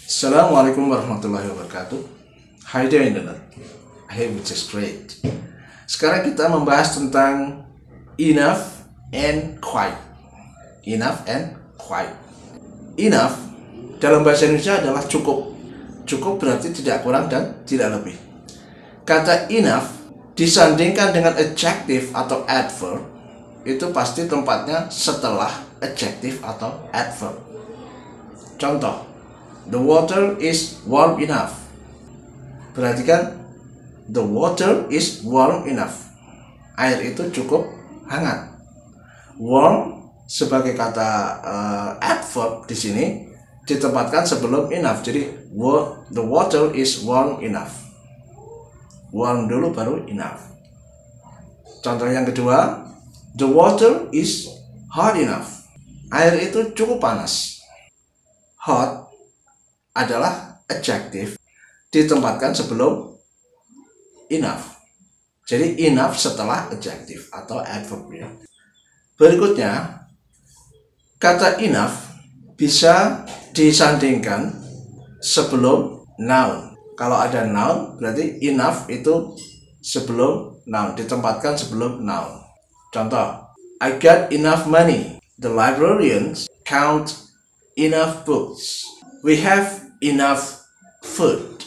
Assalamualaikum warahmatullahi wabarakatuh. How you doing, Internet? I hope it's just great. Sekarang kita membahas tentang enough and quite. Enough and quite. Enough dalam bahasa Indonesia adalah cukup. Cukup berarti tidak kurang dan tidak lebih. Kata enough disandingkan dengan adjective atau adverb, itu pasti tempatnya setelah adjective atau adverb. Contoh, the water is warm enough. Perhatikan, the water is warm enough. Air itu cukup hangat. Warm sebagai kata adverb di sini ditempatkan sebelum enough. Jadi the water is warm enough. Warm dulu baru enough. Contoh yang kedua, the water is hot enough. Air itu cukup panas. Hot adalah adjective ditempatkan sebelum enough. Jadi enough setelah adjective atau adverb ya. Berikutnya, kata enough bisa disandingkan sebelum noun. Kalau ada noun berarti enough itu sebelum noun, ditempatkan sebelum noun. Contoh, I got enough money. The librarians count enough books. We have enough food.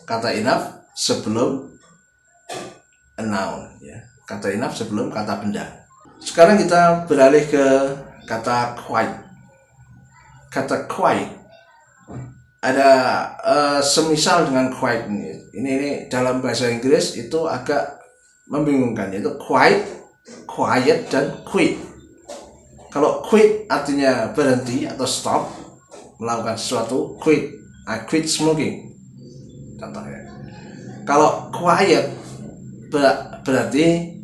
Kata enough sebelum a noun ya. Kata enough sebelum kata benda. Sekarang kita beralih ke kata quite. Kata quite ada semisal dengan quite ini. Ini dalam bahasa Inggris itu agak membingungkan, yaitu quite, quiet dan quit. Kalau quit artinya berhenti atau stop melakukan sesuatu, quit, I quit smoking contohnya. Kalau quiet berarti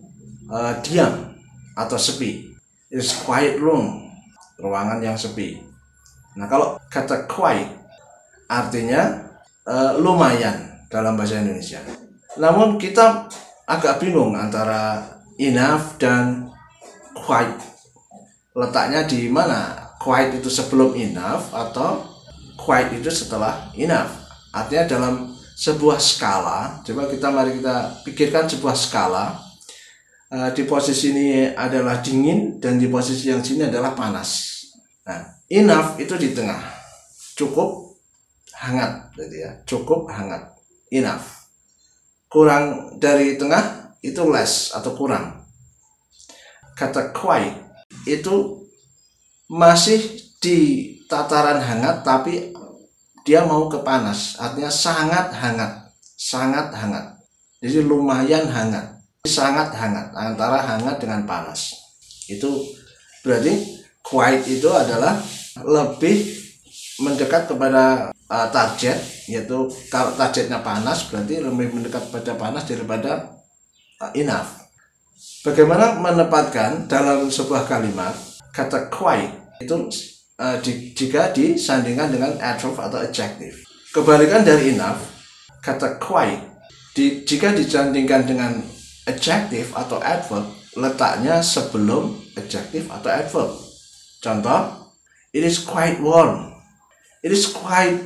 diam atau sepi. It's quiet room, ruangan yang sepi. Nah, kalau kata quiet artinya lumayan dalam bahasa Indonesia. Namun kita agak bingung antara enough dan quite. Letaknya di mana? Quite itu sebelum enough atau quite itu setelah enough. Artinya dalam sebuah skala. Mari kita pikirkan sebuah skala. Di posisi ini adalah dingin dan di posisi yang sini adalah panas. Nah, enough itu di tengah. Cukup hangat berarti ya. Cukup hangat. Enough. Kurang dari tengah itu less atau kurang. Kata quite itu masih di tataran hangat tapi dia mau ke panas, artinya sangat hangat, jadi lumayan hangat, sangat hangat, antara hangat dengan panas. Itu berarti quite itu adalah lebih mendekat kepada target, yaitu kalau targetnya panas berarti lebih mendekat pada panas daripada enough. Bagaimana menempatkan dalam sebuah kalimat kata quite itu jika disandingkan dengan adverb atau adjective. Kebalikan dari enough, kata quite jika disandingkan dengan adjective atau adverb, letaknya sebelum adjective atau adverb. Contoh, it is quite warm. It is quite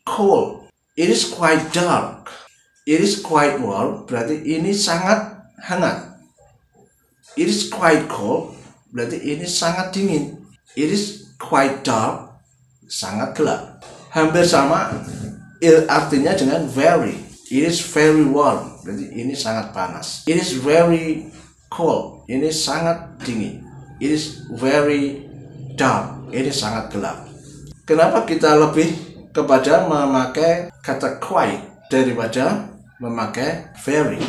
cold. It is quite dark. It is quite warm berarti ini sangat hangat. It is quite cold berarti ini sangat dingin. It is quite dark, sangat gelap. Hampir sama artinya dengan very. It is very warm berarti ini sangat panas. It is very cold, ini sangat dingin. It is very dark, ini sangat gelap. Kenapa kita lebih kepada memakai kata quite daripada memakai very?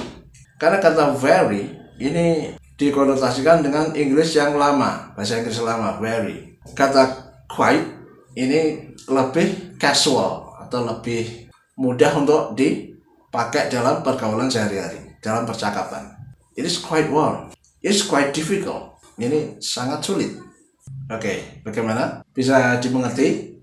Karena kata very ini dikonotasikan dengan Inggris yang lama, bahasa Inggris lama, very. Kata quite ini lebih casual atau lebih mudah untuk dipakai dalam pergaulan sehari-hari, dalam percakapan. It is quite warm. It is quite difficult. Ini sangat sulit. Oke, bagaimana? Bisa dimengerti?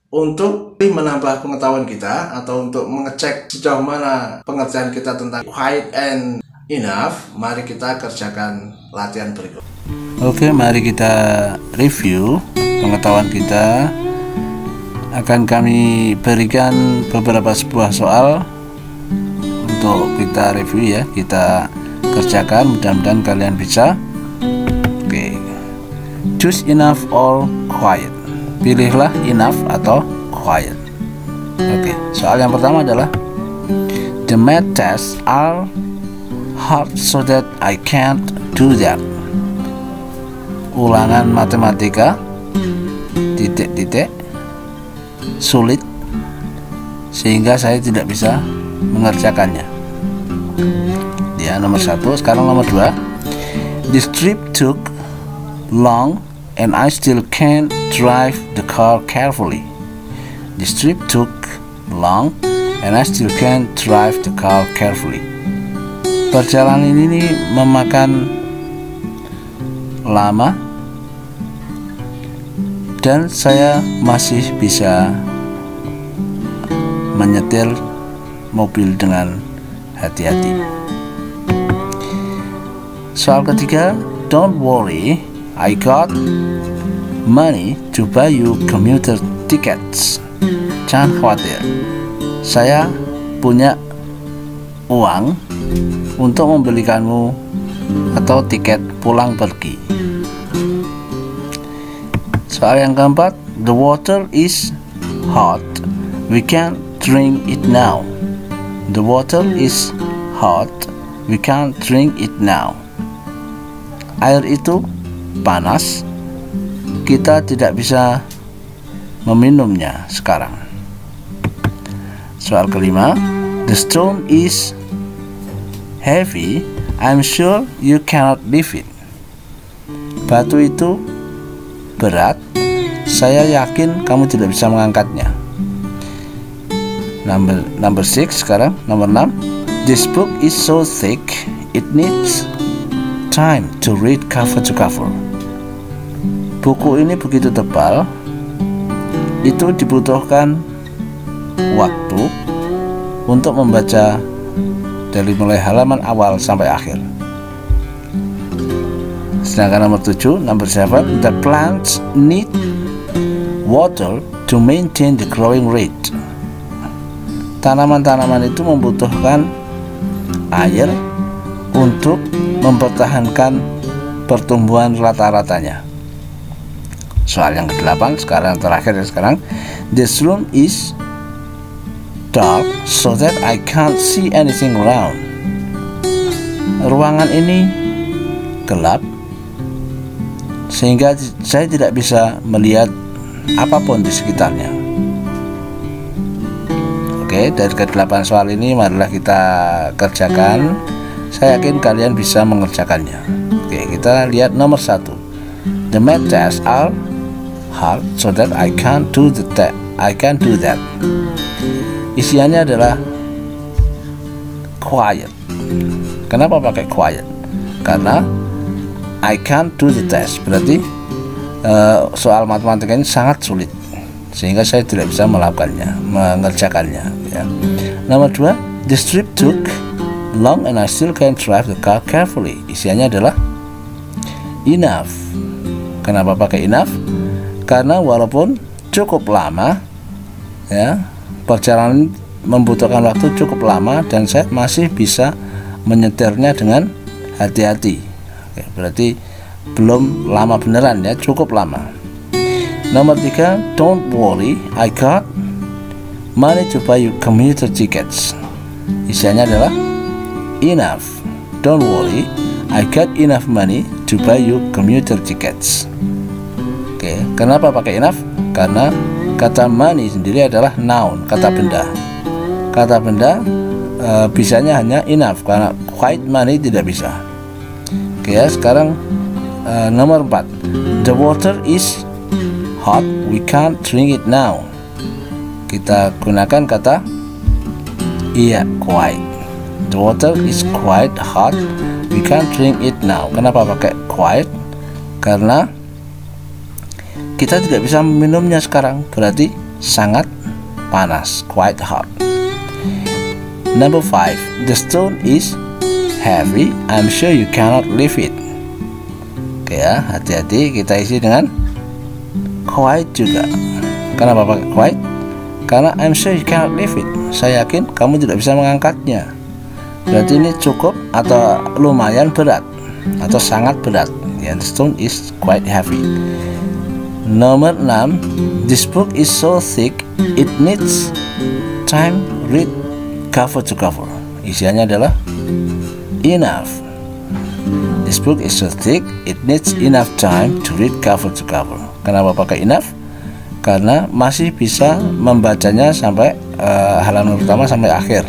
Untuk menambah pengetahuan kita atau untuk mengecek sejauh mana pengertian kita tentang quite and enough, mari kita kerjakan latihan berikut. Oke, mari kita review pengetahuan kita akan kami berikan sebuah soal untuk kita review ya, kita kerjakan, mudah-mudahan kalian bisa. Oke. Choose enough or quiet. Pilihlah enough atau quiet. Oke, soal yang pertama adalah the math tests are hard so that I can't do that. Ulangan matematika titik-titik sulit sehingga saya tidak bisa mengerjakannya. Ya, nomor 1. Sekarang nomor 2. This trip took long and I still can't drive the car carefully. This trip took long and I still can't drive the car carefully. Perjalanan ini memakan lama dan saya masih bisa menyetir mobil dengan hati-hati. Soal ketiga, don't worry, I got money to buy you commuter tickets. Jangan khawatir, saya punya uang untuk membelikanmu atau tiket pulang pergi. Soal yang keempat, the water is hot, we can't drink it now. The water is hot, we can't drink it now. Air itu panas, kita tidak bisa meminumnya sekarang. Soal kelima, the stone is heavy, I'm sure you cannot lift it. Batu itu berat, saya yakin kamu tidak bisa mengangkatnya. Number 6 sekarang, nomor 6. This book is so thick, it needs time to read cover to cover. Buku ini begitu tebal, itu dibutuhkan waktu untuk membaca dari mulai halaman awal sampai akhir. Sedangkan nomor 7, number 7, the plants need water to maintain the growing rate. Tanaman-tanaman itu membutuhkan air untuk mempertahankan pertumbuhan rata-ratanya. Soal yang ke-8 sekarang, terakhir ya sekarang. This room is dark so that I can't see anything around. Ruangan ini gelap sehingga saya tidak bisa melihat apapun di sekitarnya. Oke, dari ke-8 soal ini marilah kita kerjakan. Saya yakin kalian bisa mengerjakannya. Oke, kita lihat nomor 1. The math tests are hard so that I can't do that. Isiannya adalah quiet. Kenapa pakai quiet? Karena I can't do the test, berarti soal matematika ini sangat sulit sehingga saya tidak bisa mengerjakannya ya. Nomor 2, this trip took long and I still can't drive the car carefully. Isiannya adalah enough. Kenapa pakai enough? Karena walaupun cukup lama ya, perjalanan membutuhkan waktu cukup lama dan saya masih bisa menyetirnya dengan hati-hati. Oke, berarti belum lama beneran ya, cukup lama. Nomor 3, don't worry, I got money to buy you commuter tickets. Isiannya adalah enough. Don't worry, I got enough money to buy you commuter tickets. Oke, kenapa pakai enough? Karena kata money sendiri adalah noun, kata benda. Kata benda bisanya hanya enough, karena quite money tidak bisa. Oke ya, sekarang nomor 4. The water is hot, we can't drink it now. Kita gunakan kata quite. The water is quite hot, we can't drink it now. Kenapa pakai quite? Karena kita tidak bisa meminumnya sekarang, berarti sangat panas, quite hot. Number 5, the stone is heavy, I'm sure you cannot lift it. Oke ya, hati-hati, kita isi dengan quite juga. Kenapa pakai quite? Karena I'm sure you cannot lift it. Saya yakin kamu tidak bisa mengangkatnya. Berarti ini cukup atau lumayan berat atau sangat berat. The stone is quite heavy. Nomor 6, this book is so thick it needs time read cover to cover. Isiannya adalah enough. This book is so thick it needs enough time to read cover to cover. Kenapa pakai enough? Karena masih bisa membacanya sampai halaman pertama sampai akhir,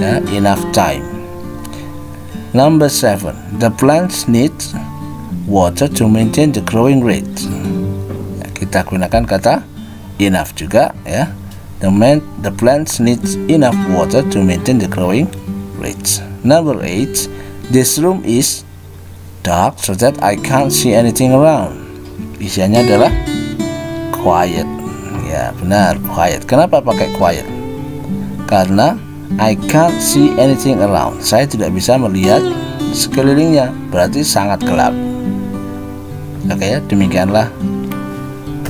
ya, enough time. Number 7, the plants need water to maintain the growing rate. Ya, kita gunakan kata enough juga, ya. The plants need enough water to maintain the growing rate. Number 8, this room is dark so that I can't see anything around. Isiannya adalah quiet. Ya benar, quiet. Kenapa pakai quiet? Karena I can't see anything around. Saya tidak bisa melihat sekelilingnya, berarti sangat gelap. Oke ya, demikianlah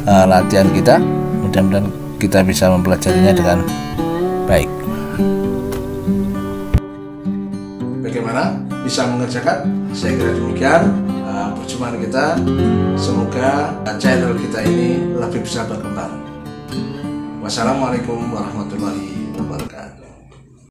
latihan kita. Mudah-mudahan kita bisa mempelajarinya dengan baik. Bagaimana? Bisa mengerjakan? Saya kira demikian. Perjumpaan kita, semoga channel kita ini lebih bisa berkembang. Wassalamualaikum warahmatullahi wabarakatuh.